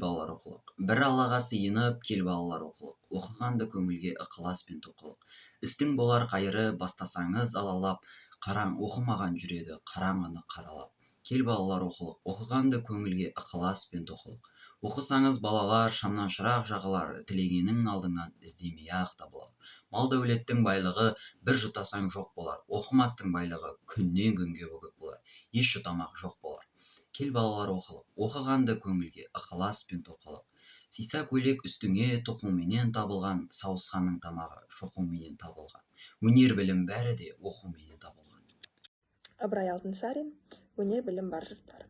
балалар оқылық. Бір Аллаға сыйынып, кел балалар оқылық. Оқығанды көңілге ықылас пен тоқылық. Істің болар қайыры бастасаңыз алалап, қараң оқымаған жүреді, қараңғыны қаралап. Кел балалар оқылық. Оқығанды көңілге ықылас пен тоқылық. Оқысаңыз балалар шамнан шырақ жағылар, тілегенің алдыңнан іздемей-ақ табылар. Мал дәулеттің байлығы бір жұтасаң жоқ болар. Оқымастың байлығы күннен күнге бөгіп болар. Еш жұтамақ жоқ болар. Кел балалар оқылық. Оқығанды көңілге ықылас пен тоқылық. Сиса көйлек үстіңе тоқуменен табылған, сауысқанның тамағы шоқуменен табылған. Өнер білім бәрі де оқуменен табылған. Ыбырай Алтынсарин, өнер білім бар жұрттар.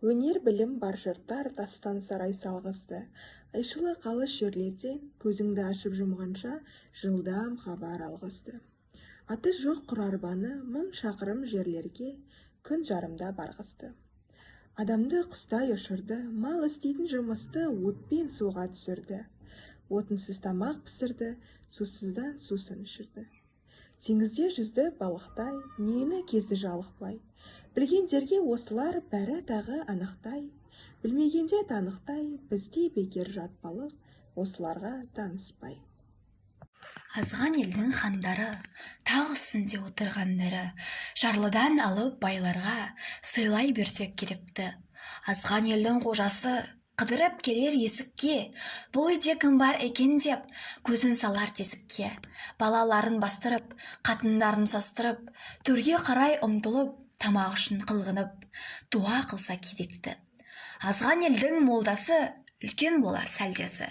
Өнер білім бар жұрттар тастан сарай салғызды. Айшылы қалыс жерлерден көзіңді ашып жұмғанша жылдам хабар алғызды. Аты жоқ құр арбаны 1000 шақырым жерлерге күн жарымда барғызды. Адамды құстай ұшырды, мал істейтін жұмысты отпен суға түсірді. Отынсыз тамақ пісірді, сусыздан сусын ішірді. Теңізде жүзді балықтай, нені кезді жалықпай. Білгендерге осылар бәрі тағы анықтай. Білмегенде танықтай, бізде бекер жат балық, осыларға таныспай. Азған елдің хандары, тақ үстінде отырғандары, жарлыдан алып байларға сыйлай берсек керекті. Азған елдің қожасы қыдырып келер есікке, бұл үйде кім бар екен деп көзін салар тесікке. Балаларын бастырып, қатындарын састырып, төрге қарай ұмтылып, тамақ үшін қылғынып, дуа қылса керекті. Азған елдің молдасы үлкен болар сәлдесі.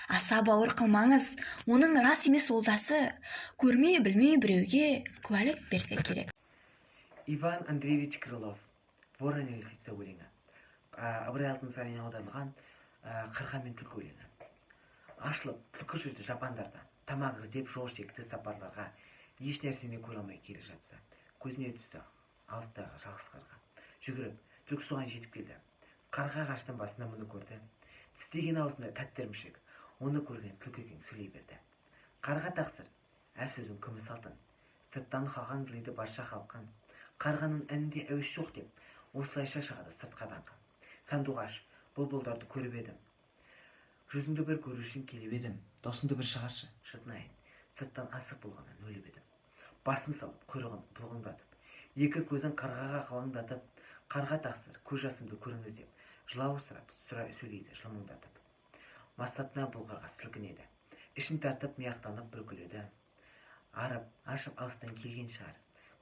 Аса бауыр қылмаңыз, оның рас емес олдасы, көрмей білмей біреуге куәлік берсе керек. Иван Андреевич Крылов, Воронья лисица өлеңі. Ыбырай Алтынсариннен аударылған Қырқа мен түлкі өлеңі. Ашылып, түлкі жүрді жапандарда, тамақ іздеп жол шекті сапарларға, еш нәрсені көре алмай келе жатса. Көзіне түсті алыстағы жалғыз қарға. Жүгіріп, түлкі соған жетіп келді. Қарға ағаштың басына мұны көрді. Тістеген аузында тәтті ірімшік. Оны көрген түлкі екен сөйлей берді. Қарға тақсыр, әр сөзің күміс алтын. Сырттан қалған тілейді барша халқын. Қарғаның әнінде әуес жоқ деп, осылайша шығады сыртқа даңқы. Сандуғаш, бұлбұлдарды көріп едім. Жүзіңді бір көру үшін келіп едім. Досыңды бір шығаршы, шытынайын. Сырттан асық болғанын өліп едім. Басын салып, құйрығын бұлғыңдатып, екі көзін қарғаға қалыңдатып, қарға тақсыр, көз жасымды көріңіз деп, жылау сұрап, сөйлейді жылмыңдатып. Масатына бұлғарға сілкінеді. Ішін тартып, мияқтанып бір күледі. Арып, ашып алыстан келген шығар.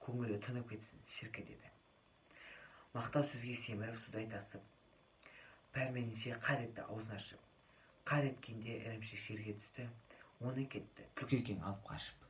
Көңілі тұнып кетсін, шіркі деді. Мақтау сөзге семіріп, судай тасып, пәрменінше қар етті аузын ашып. Қар еткенде ірімшік жерге түсті, оны кетті, түлкі екен алып қашып.